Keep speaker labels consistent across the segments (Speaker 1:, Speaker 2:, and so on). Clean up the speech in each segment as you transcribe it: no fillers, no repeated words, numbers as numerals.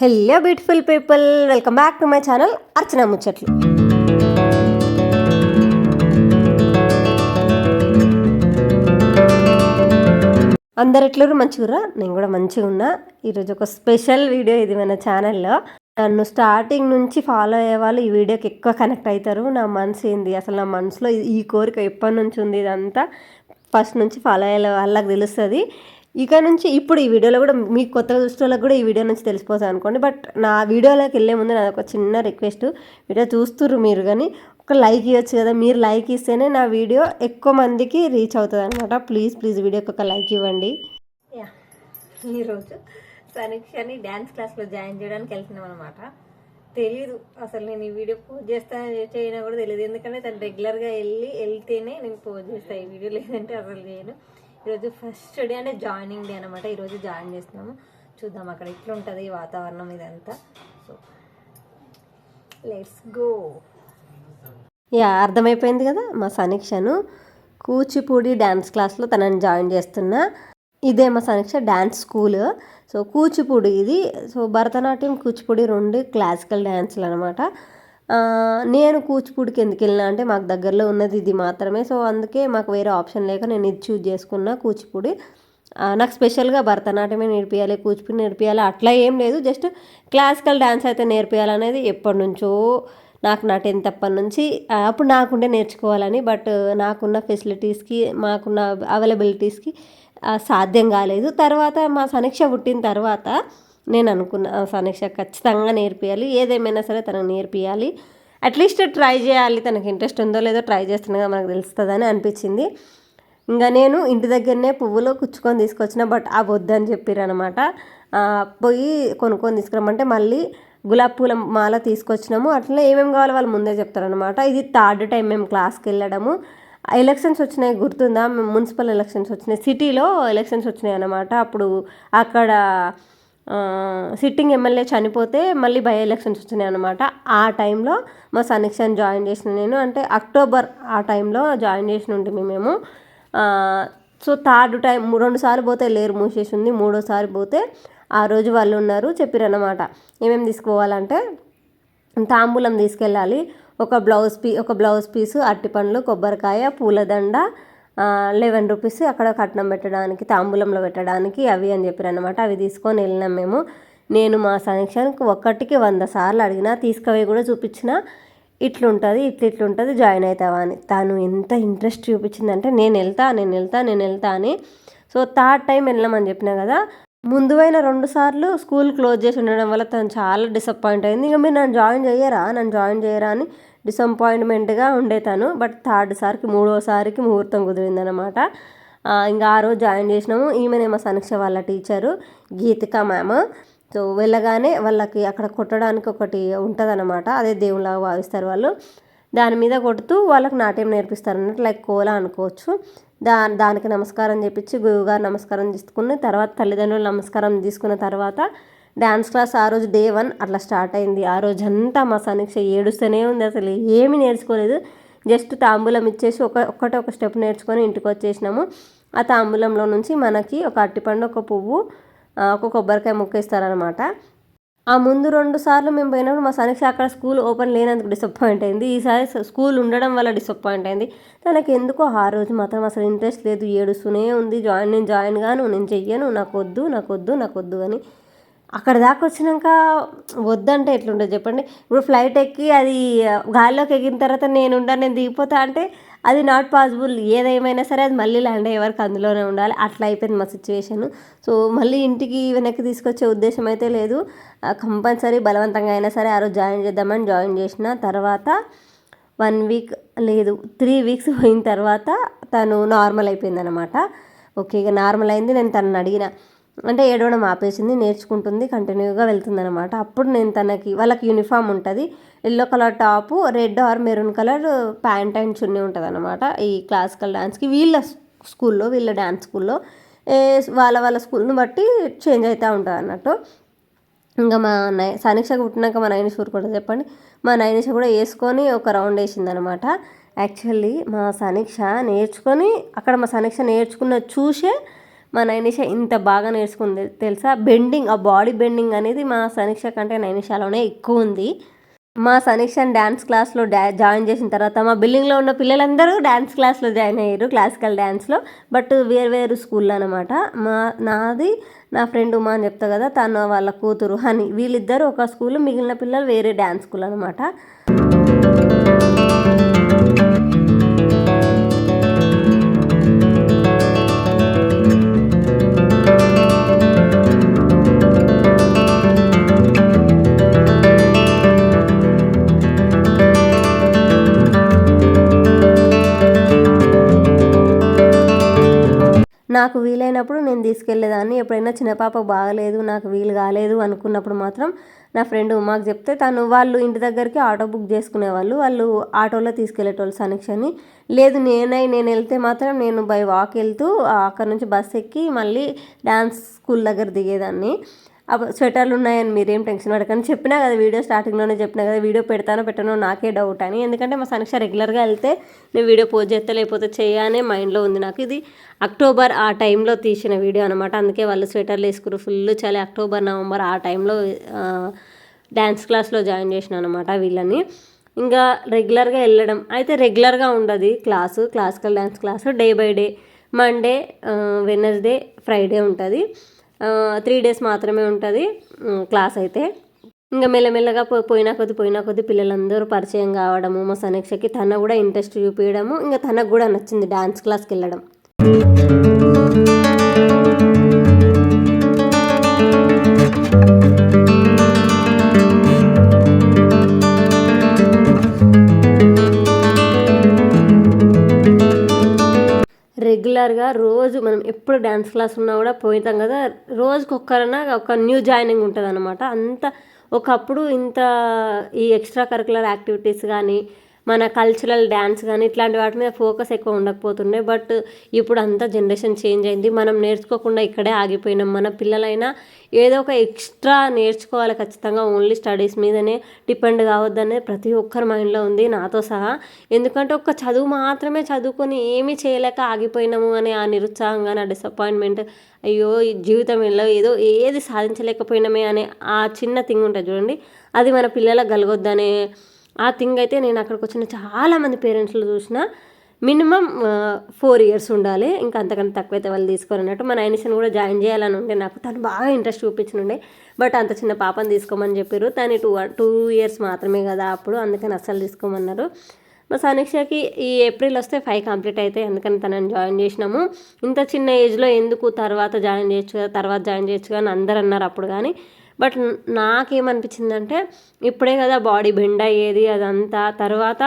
Speaker 1: Hello beautiful people, welcome back to my channel Archana Muchatlu. అందరు ఎట్లరు మంచిగురా? నేను కూడా మంచిగా ఉన్నా. ఈరోజు ఒక స్పెషల్ వీడియో ఇది మన ఛానల్లో. నన్ను స్టార్టింగ్ నుంచి ఫాలో అయ్యే వాళ్ళు ఈ వీడియోకి ఎక్కువ కనెక్ట్ అవుతారు. నా మనసు ఏంది, అసలు నా మనసులో ఈ కోరిక ఎప్పటి నుంచి ఉంది, ఇదంతా ఫస్ట్ నుంచి ఫాలో అయ్యే వాళ్ళకి తెలుస్తుంది. ఇక నుంచి ఇప్పుడు ఈ వీడియోలో కూడా మీకు కొత్తగా చూసే వాళ్ళకి కూడా ఈ వీడియో నుంచి తెలిసిపోతుంది అనుకోండి. బట్ నా వీడియోలోకి వెళ్ళే ముందు నాది ఒక చిన్న రిక్వెస్ట్, వీడియో చూస్తుర్రు మీరు కానీ ఒక లైక్ ఇవ్వచ్చు కదా. మీరు లైక్ ఇస్తేనే నా వీడియో ఎక్కువ మందికి రీచ్ అవుతుంది అనమాట. ప్లీజ్ వీడియోకి ఒక లైక్ ఇవ్వండి. ఈరోజు సమీక్షని డ్యాన్స్ క్లాస్లో జాయిన్ చేయడానికి వెళ్తున్నాం అనమాట. తెలీదు అసలు నేను ఈ వీడియో పోస్ట్ చేస్తాను చేయనా కూడా తెలియదు, ఎందుకంటే తను రెగ్యులర్గా వెళ్తేనే నేను పోస్ట్ చేస్తాను ఈ వీడియో, లేదంటే అసలు చేయను. ఈరోజు ఫస్ట్ డే అంటే జాయినింగ్ డే అనమాట. ఈరోజు జాయిన్ చేస్తున్నాము. చూద్దాం అక్కడ ఎట్లుంటుంది వాతావరణం ఇదంతా. So let's go. అర్థమైపోయింది కదా, మా సమీక్షను కూచిపూడి డ్యాన్స్ క్లాస్లో తనని జాయిన్ చేస్తున్నా. ఇదే మా సమీక్ష డ్యాన్స్ స్కూల్. సో కూచిపూడి ఇది. సో భరతనాట్యం, కూచిపూడి రెండు క్లాసికల్ డ్యాన్సులు అనమాట. నేను కూచిపూడికి ఎందుకు వెళ్ళినా అంటే మాకు దగ్గరలో ఉన్నది ఇది మాత్రమే. సో అందుకే మాకు వేరే ఆప్షన్ లేక నేను ఇది చూజ్ చేసుకున్నా, కూచిపూడి. నాకు స్పెషల్గా భరతనాట్యమే నేర్పియాలి, కూచిపూడి నేర్పియాలి అట్లా ఏం లేదు. జస్ట్ క్లాసికల్ డ్యాన్స్ అయితే నేర్పియాలనేది ఎప్పటి నుంచో నాకు నా 10th అప్పటి నుంచి అప్పుడు నాకుండే నేర్చుకోవాలని. బట్ నాకున్న ఫెసిలిటీస్కి, మాకున్న అవైలబిలిటీస్కి సాధ్యం కాలేదు. తర్వాత మా సమీక్ష పుట్టిన తర్వాత నేను అనుకున్న సమీక్ష ఖచ్చితంగా నేర్పియాలి, ఏదేమైనా సరే తనకు నేర్పియాలి, అట్లీస్ట్ ట్రై చేయాలి. తనకి ఇంట్రెస్ట్ ఉందో లేదో ట్రై చేస్తున్నా మనకు తెలుస్తుందని అనిపించింది. ఇంకా నేను ఇంటి దగ్గరనే పువ్వులు కుచ్చుకొని తీసుకొచ్చిన, బట్ ఆ వద్దని చెప్పారు అనమాట. పోయి కొనుక్కొని తీసుకురమ్మంటే మళ్ళీ గులాబీ పూల మాల తీసుకొచ్చినాము. అట్లా ఏమేమి కావాలో వాళ్ళు ముందే చెప్తారనమాట. ఇది 3rd టైం మేము క్లాస్కి వెళ్ళడము. ఎలక్షన్స్ వచ్చినాయి గుర్తుందా? మున్సిపల్ ఎలక్షన్స్ వచ్చినాయి, సిటీలో ఎలక్షన్స్ వచ్చినాయి అన్నమాట. అప్పుడు అక్కడ సిట్టింగ్ ఎమ్మెల్యే చనిపోతే మళ్ళీ బై ఎలక్షన్స్ వచ్చినాయి అనమాట. ఆ టైంలో మా సమీక్షను జాయిన్ చేసిన నేను, అంటే అక్టోబర్ ఆ టైంలో జాయిన్ చేసిన ఉంటుంది మేము. సో 3rd టైం 2 సార్లు పోతే లేరు, మూసేసి ఉంది. 3వసారి పోతే ఆ రోజు వాళ్ళు ఉన్నారు, చెప్పారన్నమాట ఏమేమి తీసుకుపోవాలంటే తాంబూలం తీసుకెళ్ళాలి, ఒక బ్లౌజ్ పీసు, అరటిపండ్లు, కొబ్బరికాయ, పూలదండ, 11 రూపీస్ అక్కడ కట్నం పెట్టడానికి, తాంబూలంలో పెట్టడానికి అవి అని చెప్పారనమాట. అవి తీసుకొని వెళ్ళినాం మేము. నేను మా సమీక్షకు ఒక్కటికి 100 సార్లు అడిగినా, తీసుకుపోయి కూడా చూపించిన, ఇట్లుంటుంది జాయిన్ అవుతావా అని. తను ఎంత ఇంట్రెస్ట్ చూపించిందంటే నేను వెళ్తా అని. సో 3rd టైం వెళ్ళామని చెప్పినా కదా. ముందు అయిన 2 సార్లు స్కూల్ క్లోజ్ చేసి ఉండడం వల్ల తను చాలా డిసప్పాయింట్ అయింది. ఇంకా మీరు నన్ను జాయిన్ చేయరా అని డిసప్పాయింట్మెంట్గా ఉండే తను. బట్ 3rd సారికి 3వసారికి ముహూర్తం కుదిరిందనమాట. ఇంకా ఆ రోజు జాయిన్ చేసినాము. ఈమెనే మా సమీక్ష వాళ్ళ టీచరు, గీతిక మ్యామ్. సో వెళ్ళగానే వాళ్ళకి అక్కడ కొట్టడానికి ఒకటి ఉంటుంది అనమాట, అదే దేవుళ్ళగా భావిస్తారు వాళ్ళు. దాని మీద కొడుతూ వాళ్ళకి నాట్యం నేర్పిస్తారు అన్నట్టు, లైక్ కోలా అనుకోవచ్చు. దానికి నమస్కారం చేపించి గురువుగారు నమస్కారం తీసుకుని తర్వాత తల్లిదండ్రులు నమస్కారం తీసుకున్న తర్వాత డ్యాన్స్ క్లాస్ ఆ రోజు డే 1 అట్లా స్టార్ట్ అయింది. ఆ రోజంతా మా సమీక్ష ఏడుస్తూనే ఉంది, అసలు ఏమీ నేర్చుకోలేదు. జస్ట్ తాంబూలం ఇచ్చేసి ఒక స్టెప్ నేర్చుకొని ఇంటికి వచ్చేసినాము. ఆ తాంబూలంలో నుంచి మనకి ఒక అరటిపండు, ఒక పువ్వు, ఒక కొబ్బరికాయ ముక్క ఇస్తారనమాట. ఆ ముందు 2 సార్లు మేము పోయినప్పుడు మా సమీక్ష అక్కడ స్కూల్ ఓపెన్ లేనందుకు డిసప్పాయింట్ అయింది. ఈసారి స్కూల్ ఉండడం వల్ల డిసప్పాయింట్ అయింది. తనకి ఎందుకో ఆ రోజు మాత్రం అసలు ఇంట్రెస్ట్ లేదు, ఏడుస్తూనే ఉంది. నేను జాయిన్ గాను, నేను చెయ్యను, నాకు వద్దు అని. అక్కడ దాకా వచ్చినాక వద్దంటే ఎట్లుంటుంది చెప్పండి. ఇప్పుడు ఫ్లైట్ ఎక్కి అది గాల్లోకి ఎక్కిన తర్వాత నేను దిగిపోతా అంటే అది నాట్ పాసిబుల్. ఏదేమైనా సరే అది మళ్ళీ ల్యాండ్ అయ్యే వరకు అందులోనే ఉండాలి. అట్లా అయిపోయింది మా సిచ్యువేషన్. సో మళ్ళీ ఇంటికి వెనక్కి తీసుకొచ్చే ఉద్దేశం అయితే లేదు. కంపల్సరీ బలవంతంగా అయినా సరే ఆ రోజు జాయిన్ చేద్దామని జాయిన్ చేసిన. తర్వాత 1 వీక్ లేదు 3 వీక్స్ పోయిన తర్వాత తను నార్మల్ అయిపోయింది అనమాట. ఓకే, ఇక నార్మల్ అయింది. నేను తనని అడిగిన, అంటే ఏడవడం ఆపేసింది, నేర్చుకుంటుంది, కంటిన్యూగా వెళ్తుంది అనమాట. అప్పుడు నేను వాళ్ళకి యూనిఫామ్ ఉంటుంది, yellow colour top, red or maroon colour pant and chunni ఉంటుంది అనమాట. ఈ క్లాసికల్ డ్యాన్స్కి వీళ్ళ డ్యాన్స్ స్కూల్లో వాళ్ళ స్కూల్ని బట్టి చేంజ్ అవుతూ ఉంటుంది అన్నట్టు. ఇంకా మా సమీక్షకు పుట్టినాక మా నైనిష కూడా చెప్పండి, మా నైనిష కూడా వేసుకొని ఒక రౌండ్ వేసింది అనమాట. యాక్చువల్లీ మా సమీక్ష నేర్చుకున్న చూసే మా నైనిష ఇంత బాగా నేర్చుకుంది తెలుసా. బెండింగ్, ఆ బాడీ బెండింగ్ అనేది మా సనీక్ష కంటే నైనిషాలోనే ఎక్కువ ఉంది. మా సనీక్షని డ్యాన్స్ క్లాస్లో జాయిన్ చేసిన తర్వాత మా బిల్డింగ్లో ఉన్న పిల్లలందరూ డ్యాన్స్ క్లాస్లో జాయిన్ అయ్యారు, క్లాసికల్ డ్యాన్స్లో. బట్ వేరు స్కూల్లో అనమాట. నాది నా ఫ్రెండ్ ఉమా అని చెప్తా కదా, తను వాళ్ళ కూతురు హని, వీళ్ళిద్దరు ఒక స్కూల్, మిగిలిన పిల్లలు వేరే డ్యాన్స్ స్కూల్ అనమాట. నాకు వీలైనప్పుడు నేను తీసుకెళ్ళేదాన్ని. ఎప్పుడైనా చిన్న పాప బాగలేదు, నాకు వీలు కాలేదు అనుకున్నప్పుడు మాత్రం నా ఫ్రెండ్ ఉమాకు చెప్తే వాళ్ళు ఇంటి దగ్గరికి ఆటో బుక్ చేసుకునేవాళ్ళు. వాళ్ళు ఆటోలో తీసుకెళ్ళేటోళ్ళు సనీక్షని. లేదు నేను వెళ్తే మాత్రం నేను బై వాక్ వెళ్తూ అక్కడ నుంచి బస్ ఎక్కి మళ్ళీ డ్యాన్స్ స్కూల్ దగ్గర దిగేదాన్ని. స్వెటర్లు ఉన్నాయని మీరేం టెన్షన్ పడకండి, చెప్పినా కదా వీడియో స్టార్టింగ్లోనే చెప్పినా కదా, వీడియో పెట్టానో నాకే డౌట్ అని. ఎందుకంటే మా సనీక్ష రెగ్యులర్గా వెళ్తే నేను వీడియో పోస్ట్ చేస్తే లేకపోతే చేయనే మైండ్లో ఉంది నాకు. ఇది అక్టోబర్ ఆ టైంలో తీసిన వీడియో అనమాట. అందుకే వాళ్ళు స్వెటర్లు వేసుకురు, ఫుల్ చలి. అక్టోబర్ నవంబర్ ఆ టైంలో డ్యాన్స్ క్లాస్లో జాయిన్ చేసిన అనమాట వీళ్ళని. ఇంకా రెగ్యులర్గా వెళ్ళడం అయితే రెగ్యులర్గా ఉండదు classical dance class. Day by day, Monday, Wednesday, Friday ఉంటుంది. 3 days మాత్రమే ఉంటుంది క్లాస్ అయితే. ఇంకా మెల్లమెల్లగా పోయినా కొద్ది పిల్లలందరూ పరిచయం కావడము, మా సనీక్షకి తన కూడా ఇంట్రెస్ట్ చూపించడము, ఇంకా తనకు కూడా నచ్చింది డ్యాన్స్ క్లాస్కి వెళ్ళడం. రెగ్యులర్గా రోజు మనం ఎప్పుడు డ్యాన్స్ క్లాస్ ఉన్నా కూడా పోతాం కదా, రోజుకి ఒక్కరన్నా ఒక న్యూ జాయినింగ్ ఉంటుంది అనమాట. ఒకప్పుడు ఇంత ఈ ఎక్స్ట్రా కరికులర్ యాక్టివిటీస్ కానీ, మన కల్చరల్ డ్యాన్స్ కానీ ఇట్లాంటి వాటి మీద ఫోకస్ ఎక్కువ ఉండకపోతుండే. బట్ ఇప్పుడు అంతా జనరేషన్ చేంజ్ అయింది. మనం నేర్చుకోకుండా ఇక్కడే ఆగిపోయినాం. మన పిల్లలైనా ఏదో ఒక ఎక్స్ట్రా నేర్చుకోవాలి ఖచ్చితంగా, ఓన్లీ స్టడీస్ మీదనే డిపెండ్ కావద్దనే ప్రతి ఒక్కరి మైండ్లో ఉంది, నాతో సహా. ఎందుకంటే ఒక చదువు మాత్రమే చదువుకొని ఏమీ చేయలేక ఆగిపోయినాము అనే ఆ నిరుత్సాహం కానీ, ఆ డిసప్పాయింట్మెంట్, అయ్యో ఈ జీవితం ఏది సాధించలేకపోయినామే అనే ఆ చిన్న థింగ్ ఉంటుంది చూడండి, అది మన పిల్లలకు కలగొద్దనే ఆ థింగ్ అయితే నేను అక్కడికి వచ్చిన చాలామంది పేరెంట్స్లో చూసిన. మినిమం 4 years ఉండాలి, ఇంకా అంతకంటే తక్కువైతే వాళ్ళు తీసుకోరు అన్నట్టు. మా నైనిషని కూడా జాయిన్ చేయాలని ఉండే నాకు, తను బాగా ఇంట్రెస్ట్ చూపించనుండే. బట్ అంత చిన్న పాపని తీసుకోమని చెప్పారు. తను 2 years మాత్రమే కదా అప్పుడు, అందుకని అస్సలు తీసుకోమన్నారు. మా సనీక్షకి ఈ ఏప్రిల్ వస్తే 5 కంప్లీట్ అవుతాయి, అందుకని తనని జాయిన్ చేసినాము. ఇంత చిన్న ఏజ్లో ఎందుకు, తర్వాత జాయిన్ చేయొచ్చు అని అందరు అన్నారు అప్పుడు. కానీ బట్ నాకేమనిపించిందంటే ఇప్పుడే కదా బాడీ బెండ్ అయ్యేది అదంతా, తర్వాత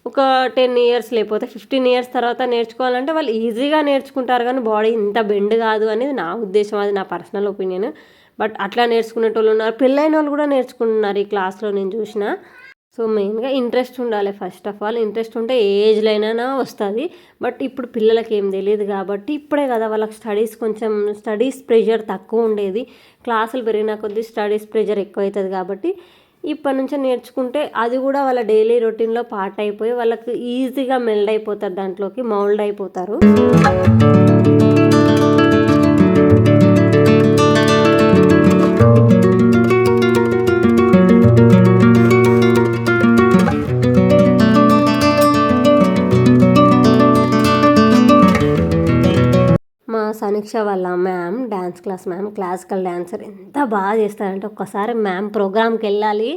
Speaker 1: ఒక 10 years లేకపోతే 15 years తర్వాత నేర్చుకోవాలంటే వాళ్ళు ఈజీగా నేర్చుకుంటారు, కానీ బాడీ ఇంత బెండ్ కాదు అనేది నా ఉద్దేశం, అది నా పర్సనల్ ఒపీనియన్. బట్ అట్లా నేర్చుకునేటోళ్ళు ఉన్నారు, పెళ్ళైన వాళ్ళు కూడా నేర్చుకుంటున్నారు ఈ క్లాస్లో నేను చూసిన. సో మెయిన్గా ఇంట్రెస్ట్ ఉండాలి. ఫస్ట్ ఆఫ్ ఆల్ ఇంట్రెస్ట్ ఉంటే ఏ ఏజ్లో అయినా వస్తుంది. బట్ ఇప్పుడు పిల్లలకి ఏం తెలియదు కాబట్టి ఇప్పుడే కదా వాళ్ళకి స్టడీస్ ప్రెషర్ తక్కువ ఉండేది. క్లాసులు పెరిగిన కొద్దీ స్టడీస్ ప్రెషర్ ఎక్కువ అవుతుంది కాబట్టి ఇప్పటి నుంచే నేర్చుకుంటే అది కూడా వాళ్ళ డైలీ రొటీన్లో పార్ట్ అయిపోయి వాళ్ళకి ఈజీగా మెల్డ్ అయిపోతారు, దాంట్లోకి మౌల్డ్ అయిపోతారు. సనీక్ష వాళ్ళ ma'am, dance class ma'am, classical dancer, ఎంత బాగా చేస్తారంటే ఒక్కసారి మ్యామ్ ప్రోగ్రామ్కి వెళ్ళాలి,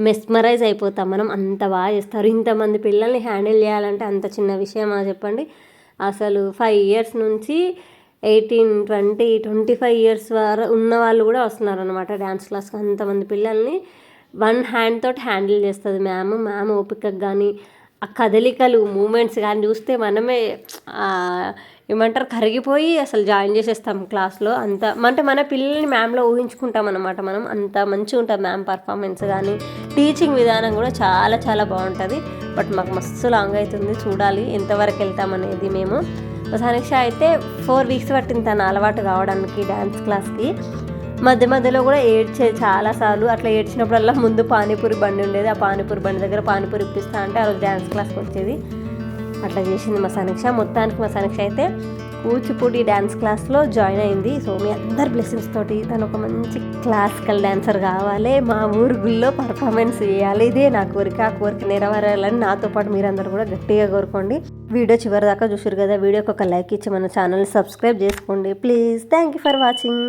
Speaker 1: మెస్మరైజ్ అయిపోతాం మనం, అంత బాగా చేస్తారు. ఇంతమంది పిల్లల్ని హ్యాండిల్ చేయాలంటే అంత చిన్న విషయమా చెప్పండి. అసలు 5 years నుంచి 18, 20, 25 years వరకు ఉన్న వాళ్ళు కూడా వస్తున్నారు అనమాట డ్యాన్స్ క్లాస్కి. అంతమంది పిల్లల్ని 1 hand తోటి హ్యాండిల్ చేస్తుంది మ్యామ్. ఓపికకు కానీ, ఆ కదలికలు, మూమెంట్స్ కానీ చూస్తే మనమే ఏమంటారు కరిగిపోయి అసలు జాయిన్ చేసేస్తాం క్లాస్లో. అంటే మన పిల్లల్ని మ్యామ్లో ఊహించుకుంటాం అనమాట మనం, అంత మంచిగా ఉంటుంది మ్యామ్ పర్ఫార్మెన్స్ కానీ, టీచింగ్ విధానం కూడా చాలా చాలా బాగుంటుంది. బట్ మాకు మస్తు లాంగ్ అవుతుంది, చూడాలి ఎంతవరకు వెళ్తామనేది. మేము సనీక్ష అయితే 4 weeks పట్టింది తను అలవాటు కావడానికి డ్యాన్స్ క్లాస్కి. మధ్యలో కూడా ఏడ్చేది చాలాసార్లు. అట్లా ఏడ్చినప్పుడల్లా ముందు పానీపూరి బండి ఉండేది, ఆ పానీపూరి బండి దగ్గర పానీపూరి ఇప్పిస్తా అంటే ఆ రోజు డ్యాన్స్ క్లాస్కి వచ్చేది. అట్లా చేసింది మా సనీక్ష. మొత్తానికి మా సనీక్ష అయితే కూచిపూడి డ్యాన్స్ క్లాస్లో జాయిన్ అయింది. సో మీ అందరి బ్లెస్సింగ్స్ తోటి తను ఒక మంచి క్లాసికల్ డాన్సర్ కావాలి, మా ఊరు గుళ్ళో పర్ఫార్మెన్స్ చేయాలి, ఇదే నా కోరిక. ఆ కోరిక నెరవేరాలని నాతో పాటు మీరందరూ కూడా గట్టిగా కోరుకోండి. వీడియో చివరి దాకా చూసారు కదా, వీడియోకి ఒక లైక్ ఇచ్చి మన ఛానల్ని సబ్స్క్రైబ్ చేసుకోండి please. Thank you for watching.